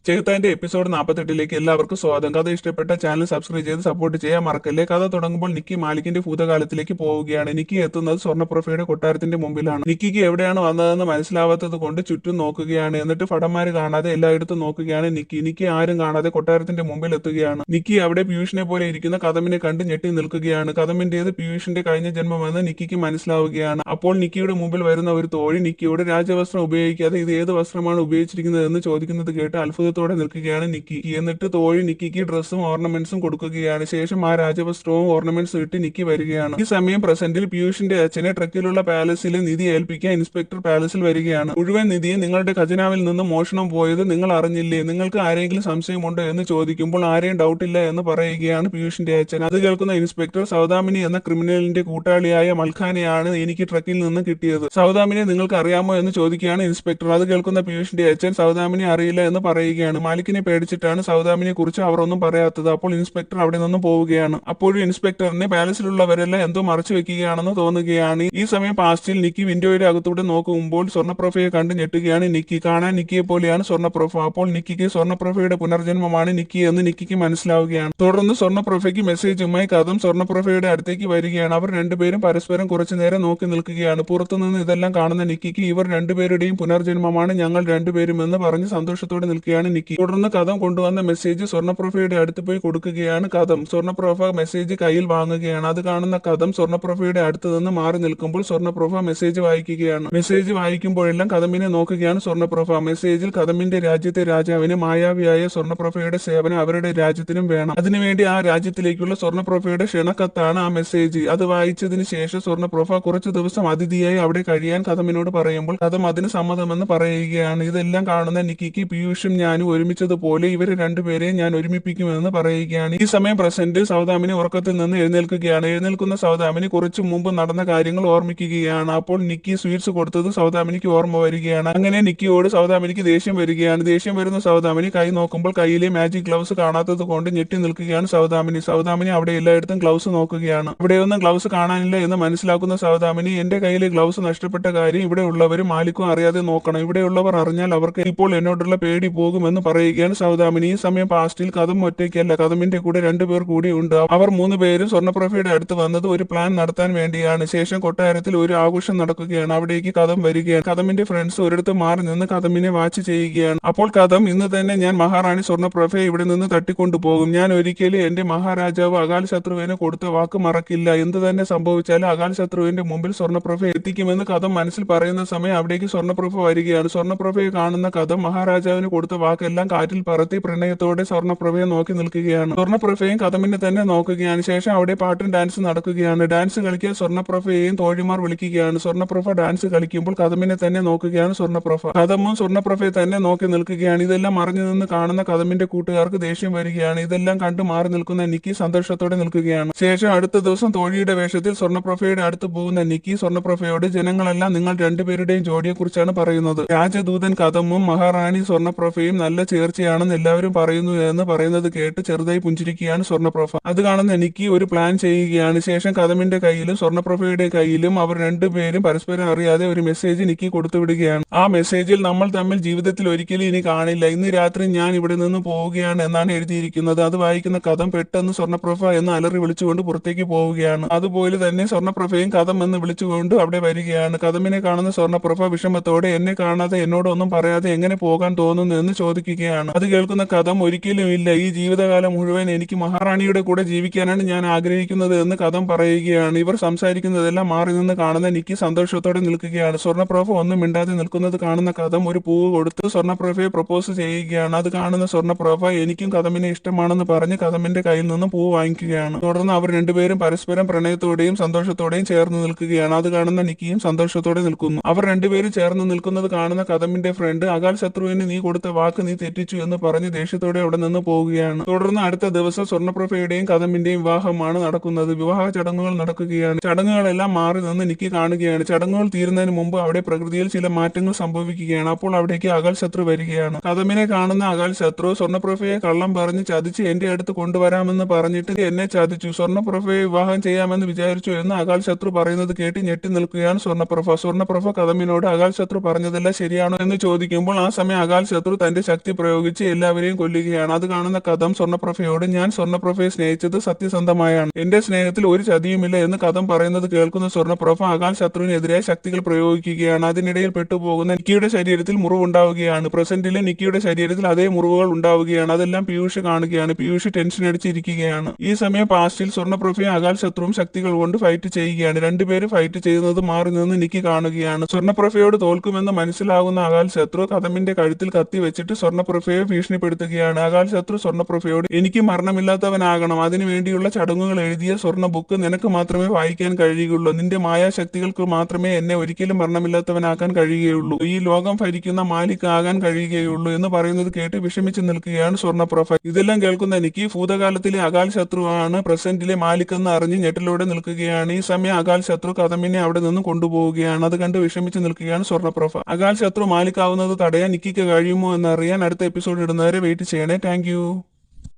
ചെകുത്താന്റെ episode 48ലേക്ക് എല്ലാവർക്കും സ്വാഗതം. കഥ ഇഷ്ടപ്പെട്ട ചാനൽ സബ്സ്ക്രൈബ് ചെയ്ത് സപ്പോർട്ട് ചെയ്യാൻ മറക്കല്ലേ. കഥ തുടങ്ങുമ്പോൾ നിക്കി മാലിക്കിന്റെ ഭൂതകാലത്തിലേക്ക് പോവുകയാണ്. നിക്കി എത്തുന്നത് സ്വർണ്ണപ്രഭയുടെ കൊട്ടാരത്തിന്റെ മുമ്പിലാണ്. നിക്കിക്ക് എവിടെയാണ് വന്നതെന്ന് മനസ്സിലാവാത്തത് കൊണ്ട് ചുറ്റും നോക്കുകയാണ്. എന്നിട്ട് ഭടന്മാര് കാണാതെ എല്ലായിടത്തും നോക്കുകയാണ് നിക്കി ആരും കാണാതെ കൊട്ടാരത്തിന്റെ മുമ്പിൽ എത്തുകയാണ്. നിക്കി അവിടെ പീയൂഷിനെ പോലെ ഇരിക്കുന്ന കദമിനെ കണ്ട് ഞെട്ടി നിൽക്കുകയാണ്. കദമിന്റേത് പീയൂഷിന്റെ കഴിഞ്ഞ ജന്മമെന്ന് നിക്കിക്ക് മനസ്സിലാവുകയാണ്. അപ്പോൾ നിക്കിയുടെ മുമ്പിൽ വരുന്ന ഒരു തോഴി നിക്കിയോട് രാജവസ്ത്രം ഉപയോഗിക്കാതെ ഇത് ഏത് വസ്ത്രമാണ് ഉപയോഗിച്ചിരിക്കുന്നത് എന്ന് ചോദിക്കുന്നത് കേട്ട് അത്ഭുതത്തോടെ നിൽക്കുകയാണ് നിക്കി. എന്നിട്ട് തോഴി നിക്കിക്ക് ഡ്രസ്സും ഓർണമെന്റ്സും കൊടുക്കുകയാണ്. ശേഷം ആ രാജവസ്ത്രവും ഓർണമെന്റ്സും ഇട്ട് നിക്കി വരികയാണ്. ഈ സമയം പ്രസന്റിൽ പീയൂഷിന്റെ അച്ഛനെ ട്രക്കിലുള്ള പാലസിൽ നിധി ഏൽപ്പിക്കാൻ ഇൻസ്പെക്ടർ പാലസിൽ വരികയാണ്. മുഴുവൻ നിധിയും നിങ്ങളുടെ ഖജനാവിൽ നിന്ന് മോഷണം പോയത് നിങ്ങൾ അറിഞ്ഞില്ലേ? നിങ്ങൾക്ക് ആരെങ്കിലും സംശയമുണ്ടോ എന്ന് ചോദിക്കുമ്പോൾ ആരെയും ഡൗട്ടില്ല എന്ന് പറയുകയാണ് പീയൂഷിന്റെ അച്ഛൻ. അത് കേൾക്കുന്ന ഇൻസ്പെക്ടർ സൗദാമിനി എന്ന ക്രിമിനലിന്റെ കൂട്ടാളിയായ മൽഖാനെയാണ് എനിക്ക് ട്രക്കിൽ നിന്ന് കിട്ടിയത്. സൗദാമിനെ നിങ്ങൾക്ക് അറിയാമോ എന്ന് ചോദിക്കുകയാണ് ഇൻസ്പെക്ടർ. അത് കേൾക്കുന്ന പീയൂഷിന്റെ അച്ഛൻ സൗദാമിനെ അറിയില്ല എന്ന് പറയുകയാണ്. മാലിക്കിനെ പേടിച്ചിട്ടാണ് സൗദാമിനെ കുറിച്ച് അവർ ഒന്നും പറയാത്തത്. അപ്പോൾ ഇൻസ്പെക്ടർ അവിടെ നിന്നും പോവുകയാണ്. അപ്പോഴും ഇൻസ്പെക്ടറിനെ പാലസിലുള്ളവരെല്ലാം എന്തോ മറച്ചു വെക്കുകയാണെന്ന് തോന്നുകയാണ്. ഈ സമയം പാസ്റ്റിൽ നിക്കി വിൻഡോയുടെ അകത്തൂടെ നോക്കുമ്പോൾ സ്വർണ്ണപ്രഭയെ കണ്ട് ഞെട്ടുകയാണ് നിക്കി. കാണാൻ നിക്കിയെ പോലെയാണ് സ്വർണ്ണപ്രഭ. അപ്പോൾ നിക്കിക്ക് സ്വർണ്ണപ്രഭയുടെ പുനർജന്മമാണ് നിക്കി എന്ന് നിക്കിക്ക് മനസ്സിലാവുകയാണ്. തുടർന്ന് സ്വർണ്ണപ്രഭയ്ക്ക് മെസ്സേജുമായി കഥം സ്വർണ്ണപ്രഭയുടെ അടുത്തേക്ക് വരികയാണ്. അവർ രണ്ടുപേരും പരസ്പരം കുറച്ചു നേരം നോക്കി നിൽക്കുകയാണ്. പുറത്തുനിന്ന് ഇതെല്ലാം കാണുന്ന നിക്കിക്ക് ഇവർ രണ്ടുപേരുടെയും പുനർജന്മമാണ് ഞങ്ങൾ രണ്ടുപേരും എന്ന് പറഞ്ഞ് സന്തോഷത്തോടെ നിൽക്കുകയാണ് നിക്കി. തുടർന്ന് കഥം കൊണ്ടുവന്ന മെസ്സേജ് സ്വർണ്ണപ്രഭയുടെ അടുത്ത് പോയി കൊടുക്കുകയാണ് കഥം. സ്വർണ്ണപ്രഭ മെസ്സേജ് കയ്യിൽ വാങ്ങുകയാണ്. അത് കാണുന്ന കഥം സ്വർണ്ണപ്രഭയുടെ അടുത്ത് നിന്ന് മാറി നിൽക്കുമ്പോൾ സ്വർണ്ണപ്രഭ മെസ്സേജ് വായിക്കുകയാണ്. മെസ്സേജ് വായിക്കുമ്പോഴെല്ലാം കഥമിനെ നോക്കുകയാണ് സ്വർണ്ണപ്രഭ. മെസ്സേജിൽ കഥമിന്റെ രാജ്യത്തെ രാജാവിന് മായാവിയായ സ്വർണ്ണപ്രഭയുടെ സേവനം അവരുടെ രാജ്യത്തിനും വേണം. അതിനുവേണ്ടി ആ രാജ്യത്തിലേക്കുള്ള സ്വർണ്ണപ്രഭയുടെ ക്ഷണക്കത്താണ് ആ മെസ്സേജ്. അത് വായിച്ചതിന് ശേഷം സ്വർണ്ണപ്രഭ കുറച്ചു ദിവസം അതിഥിയായി അവിടെ കഴിയാൻ കഥമിനോട് പറയുമ്പോൾ കഥം അതിന് സമ്മതമെന്ന് പറയുകയാണ്. ഇതെല്ലാം കാണുന്ന നിക്കിക്ക് പീയൂഷും ഞാനും ഒരുമിച്ചതുപോലെ ഇവരെ രണ്ടുപേരെയും ഞാൻ ഒരുമിപ്പിക്കുമെന്ന് പറയുകയാണ്. ഈ സമയം പ്രസന്റ് സൗദാമിനി ഉറക്കത്തിൽ നിന്ന് എഴുന്നേൽക്കുകയാണ്. എഴുന്നേൽക്കുന്ന സൗദാമിനി കുറച്ചു മുമ്പ് നടന്ന കാര്യങ്ങൾ ഓർമ്മിക്കുകയാണ്. അപ്പോൾ നിക്കി സ്വീറ്റ്സ് കൊടുത്തത് സൗദാമിനിക്ക് ഓർമ്മ വരികയാണ്. അങ്ങനെ നിക്കിയോട് സൗദാമിനിക്ക് ദേഷ്യം വരികയാണ്. ദേഷ്യം വരുന്ന സൗദാമിനി കൈ നോക്കുമ്പോൾ കയ്യിലെ മാജിക് ഗ്ലൗസ് കാണാത്തത് കൊണ്ട് ഞെട്ടി നിൽക്കുകയാണ് സൗദാമിനി അവിടെ എല്ലായിടത്തും ഗ്ലൗസ് നോക്കുകയാണ്. ഇവിടെയൊന്നും ഗ്ലൗസ് കാണാനില്ല എന്ന് മനസ്സിലാക്കുന്ന സൗദാമിനി എന്റെ കയ്യിലെ ഗ്ലൗസ് നഷ്ടപ്പെട്ട കാര്യം ഇവിടെ ഉള്ളവരും മാലിക്കും അറിയാതെ നോക്കണം. ഇവിടെയുള്ളവർ അറിഞ്ഞാൽ അവർക്ക് ഇപ്പോൾ എന്നോടുള്ള പേടി പോകുമെന്ന് പറയുകയാണ് സൗദാമിനി. ഈ സമയം പാസ്റ്റിൽ കഥം ഒറ്റയ്ക്കല്ല, കഥമിന്റെ കൂടെ രണ്ടുപേർ കൂടി ഉണ്ട്. അവർ മൂന്നുപേരും സ്വർണ്ണപ്രഭയുടെ അടുത്ത് വന്നത് ഒരു പ്ലാൻ നടത്താൻ വേണ്ടിയാണ്. ശേഷം കൊട്ടാരത്തിൽ ഒരു ആഘോഷം നടക്കുകയാണ്. അവിടേക്ക് കഥം വരികയാണ്. കഥമിന്റെ ഫ്രണ്ട്സ് ഒരിടത്ത് മാറി നിന്ന് കഥമിനെ വാച്ച് ചെയ്യുകയാണ്. അപ്പോൾ കഥം ഇന്ന് തന്നെ ഞാൻ മഹാറാണി സ്വർണ്ണപ്രഭയെ ഇവിടെ നിന്ന് തട്ടിക്കൊണ്ടുപോകും. ഞാൻ ഒരിക്കലും എന്റെ മഹാരാജാവ് അകാൽ ശത്രുവിന് കൊടുത്ത വാക്ക് മറക്കില്ല. എന്ത് തന്നെ സംഭവിച്ചാലും അകാൽ ശത്രുവിന്റെ മുമ്പിൽ സ്വർണ്ണപ്രഭ എത്തിക്കുമെന്ന് കഥം മനസ്സിൽ പറയുന്ന സമയം അവിടേക്ക് സ്വർണ്ണപ്രഭ വരികയാണ്. സ്വർണ്ണപ്രഭയെ കാണുന്ന കഥം മഹാരാജാവിന് കൊടുത്ത വാക്കെല്ലാം കാറ്റിൽ പറത്തി പ്രണയത്തോടെ സ്വർണ്ണപ്രഭയെ നോക്കി നിൽക്കുകയാണ്. സ്വർണ്ണപ്രഭയും കഥമിനെ തന്നെ നോക്കുകയാണ്. ശേഷം അവിടെ പാട്ടും ഡാൻസും നടക്കുകയാണ്. ഡാൻസ് കളിക്കാൻ സ്വർണ്ണപ്രഭയെയും തോഴിമാർ വിളിക്കുകയാണ്. സ്വർണ്ണപ്രഭ ഡാൻസ് കളിക്കുമ്പോൾ കഥമിനെ തന്നെ നോക്കുകയാണ് സ്വർണ്ണപ്രഭ. കഥമും സ്വർണ്ണപ്രഭയെ തന്നെ നോക്കി നിൽക്കുകയാണ്. ഇതെല്ലാം മറിഞ്ഞു നിന്ന് കാണുന്ന കഥമിന്റെ കൂട്ടുകാർക്ക് ദേഷ്യം വരികയാണ്. ഇതെല്ലാം കണ്ടു മാറി നിൽക്കുന്ന നിക്കി സന്തോഷത്തോടെ നിൽക്കുകയാണ്. ശേഷം അടുത്ത ദിവസം തോഴിയുടെ വേഷത്തിൽ സ്വർണ്ണപ്രഭയുടെ അടുത്ത് പോകുന്ന നിക്കി സ്വർണ്ണപ്രഭയോട് ജനങ്ങളെല്ലാം നിങ്ങൾ രണ്ടുപേരുടെയും ജോഡിയെ കുറിച്ചാണ് പറയുന്നത്. രാജദൂതൻ കഥമും മഹാറാണി സ്വർണ്ണപ്രഭയും നല്ല ചേർച്ചയാണെന്ന് എല്ലാവരും പറയുന്നു എന്ന് പറയുന്നത് കേട്ട് ചെറുതായി പുഞ്ചിരിക്കുകയാണ് സ്വർണ്ണപ്രഭ. അത് കാണുന്ന നിക്കി ഒരു പ്ലാൻ ചെയ്യുകയാണ്. ശേഷം കഥമിന്റെ കയ്യിലും സ്വർണ്ണപ്രഭയുടെ കയ്യിലും അവർ രണ്ടുപേരും പരസ്പരം അറിയാതെ ഒരു മെസ്സേജ് നിക്കി കൊടുത്തുവിടുകയാണ്. ആ മെസ്സേജിൽ നമ്മൾ തമ്മിൽ ജീവിതത്തിൽ ഒരിക്കലും ഇനി കാണില്ല, ഇന്ന് രാത്രി ഞാൻ ഇവിടെ നിന്ന് പോവുകയാണ് എന്നാണ് എഴുതിയിരിക്കുന്നത്. അത് വായിക്കുന്ന കഥം പെട്ടെന്ന് സ്വർണ്ണപ്രഭ എന്ന് അലറി വിളിച്ചുകൊണ്ട് പുറത്തേക്ക് പോവുകയാണ്. അതുപോലെ തന്നെ സ്വർണ്ണപ്രഭയും കഥം എന്ന് വിളിച്ചുകൊണ്ട് അവിടെ വരികയാണ്. കഥമിനെ കാണുന്ന സ്വർണ്ണപ്രഭ വിഷമത്തോടെ എന്നെ കാണാതെ എന്നോടൊന്നും പറയാതെ എങ്ങനെ പോകാൻ തോന്നുന്നു എന്ന് ചോദിക്കുകയാണ്. അത് കേൾക്കുന്ന കഥം ഒരിക്കലും ഇല്ല, ഈ ജീവിതകാലം മുഴുവൻ എനിക്ക് മഹാറാണിയുടെ കൂടെ ജീവിക്കാനാണ് ഞാൻ ആഗ്രഹിക്കുന്നത് എന്ന് കഥം പറയുകയാണ്. ഇവർ സംസാരിക്കുന്നതെല്ലാം മാറി നിന്ന് കാണുന്ന നിക്കി സന്തോഷത്തോടെ നിൽക്കുകയാണ്. സ്വർണ്ണപ്രഭ ഒന്നും മിണ്ടാതെ നിൽക്കുന്നത് കാണുന്ന കഥം ഒരു പൂവ് കൊടുത്ത് സ്വർണ്ണപ്രഭയെ പ്രപ്പോസ് ചെയ്യുകയാണ്. അത് കാണുന്ന സ്വർണ്ണപ്രഭ എനിക്കും കഥമിനെ ഇഷ്ടമാണെന്ന് പറഞ്ഞ് കഥമിന്റെ കയ്യിൽ നിന്ന് പൂവ് വാങ്ങിക്കുകയാണ്. തുടർന്ന് അവർ രണ്ടുപേരും പരസ്പരം പ്രണയത്തോടെയും സന്തോഷത്തോടെയും ചേർന്ന് നിൽക്കുകയാണ്. അത് കാണുന്ന നിക്കിയും സന്തോഷത്തോടെ നിൽക്കുന്നു. അവർ രണ്ടുപേരും ചേർന്ന് നിൽക്കുന്നത് കാണുന്ന കഥമിന്റെ ഫ്രണ്ട് അകാൽ ശത്രുവിന് നീ കൊടുത്ത വാക്ക് നീ തെറ്റിച്ചു എന്ന് പറഞ്ഞ് ദേഷ്യത്തോടെ അവിടെ നിന്ന് പോവുകയാണ്. തുടർന്ന് അടുത്ത ദിവസം സ്വർണ്ണപ്രഭയുടെയും കഥമിന്റെയും വിവാഹമാണ് നടക്കുന്നത്. വിവാഹ ചടങ്ങുകൾ നടക്കുകയാണ്. ചടങ്ങുകളെല്ലാം മാറി നിന്ന് നിക്കി കാണുകയാണ്. ചടങ്ങുകൾ തീരുന്നതിന് മുമ്പ് അവിടെ പ്രകൃതിയിൽ ചില മാറ്റങ്ങൾ സംഭവിക്കുകയാണ്. അപ്പോൾ അവിടേക്ക് അകാൽ ശത്രു വരികയാണ്. കഥമിനെ കാണുന്ന അകാൽ ശത്രു സ്വർണ്ണപ്രഭയെ കള്ളം പറഞ്ഞ് ചതിച്ച് എന്റെ അടുത്ത് കൊണ്ടുവരാമെന്ന് പറഞ്ഞിട്ട് എന്നെ ചതിച്ചു, സ്വർണ്ണപ്രഭയെ വിവാഹം ചെയ്യാമെന്ന് വിചാരിച്ചു എന്ന് അകാൽ ശത്രു പറയുന്നത് കേട്ട് ഞെട്ടി നിൽക്കുകയാണ് സ്വർണ്ണപ്രഭ. കഥമിനോട് അകാൽ ശത്രു പറഞ്ഞതെല്ലാം ശരിയാണോ എന്ന് ചോദിക്കുമ്പോൾ ആ സമയം അകാൽ ശത്രു തന്റെ ശക്തി പ്രയോഗിച്ച് എല്ലാവരെയും കൊല്ലുകയാണ്. അത് കാണുന്ന കഥം സ്വർണ്ണപ്രഭയോട് ഞാൻ സ്വർണ്ണപ്രഭയെ സ്നേഹിച്ചത് സത്യസന്ധമായാണ്, എന്റെ സ്നേഹത്തിൽ ഒരു ചതിയുമില്ല എന്ന് കഥം പറയുന്നത് കേൾക്കുന്ന സ്വർണ്ണപ്രഭ അകാൽ ശത്രുവിനെതിരെ ശക്തികൾ പ്രയോഗിക്കുകയാണ്. അതിനിടയിൽ പെട്ടുപോകുന്ന നിക്കിയുടെ ശരീരത്തിൽ മുറിവുണ്ടാവുകയാണ്. പ്രസന്റിലെ നിക്കിയുടെ ശരീരത്തിൽ അതേ മുറിവുകൾ ഉണ്ടാവുകയാണ്. അതെല്ലാം പീയൂഷ് കാണുകയാണ്. പീയൂഷ് ടെൻഷൻ അടിച്ചിരിക്കുകയാണ്. ഈ സമയം പാസ്റ്റിൽ സ്വർണ്ണപ്രഭയും അകാൽ ശത്രുവും ശക്തികൾ കൊണ്ട് ഫൈറ്റ് ചെയ്യുകയാണ്. രണ്ടുപേരും ഫൈറ്റ് ചെയ്യുന്നത് മാറി നിന്ന് നിക്കി കാണുകയാണ്. സ്വർണ്ണപ്രഭയോട് തോൽക്കുമെന്ന് മനസ്സിലാകുന്ന അകാൽ ശത്രു കഥമിന്റെ കഴുത്തിൽ കത്തി വെച്ചിട്ട് സ്വർണ്ണപ്രഭയെ ഭീഷണിപ്പെടുത്തുകയാണ്. അകാൽ ശത്രു സ്വർണ്ണപ്രഭയോട് എനിക്ക് മരണമില്ലാത്തവനാകണം, അതിനു വേണ്ടിയുള്ള ചടങ്ങുകൾ എഴുതിയ സ്വർണ്ണ ബുക്ക് നിനക്ക് മാത്രമേ വായിക്കാൻ കഴിയുകയുള്ളൂ, നിന്റെ മായാശക്തികൾക്ക് മാത്രമേ എന്നെ ഒരിക്കലും മരണമില്ലാത്തവനാക്കാൻ കഴിയുകയുള്ളൂ, ഈ ലോകം ഭരിക്കുന്ന മാലിക് ആകാൻ കഴിയുകയുള്ളൂ എന്ന് പറയുന്നത് കേട്ട് വിഷമിച്ച് നിൽക്കുകയാണ് സ്വർണ്ണപ്രഭ. ഇതെല്ലാം കേൾക്കുന്ന നിക്കി ഭൂതകാലത്തിലെ അകാൽ ശത്രുവാണ് പ്രസന്റിലെ മാലിക് എന്ന് അറിഞ്ഞ് ഞെട്ടലോടെ നിൽക്കുകയാണ്. ഈ സമയം അകാൽ ശത്രു കഥമിനെ അവിടെ നിന്ന് കൊണ്ടുപോവുകയാണ്. അത് കണ്ട് വിഷമിച്ച് നിൽക്കുകയാണ് സ്വർണ്ണപ്രഭ. അകാൽ ശത്രു മാലിക് ആവുന്നത് തടയാൻ നിക്കിക്ക് കഴിയുമോ എന്നറിയാൻ അടുത്ത എപ്പിസോഡ് ഇടുന്നവരെ വെയിറ്റ് ചെയ്യണേ. താങ്ക്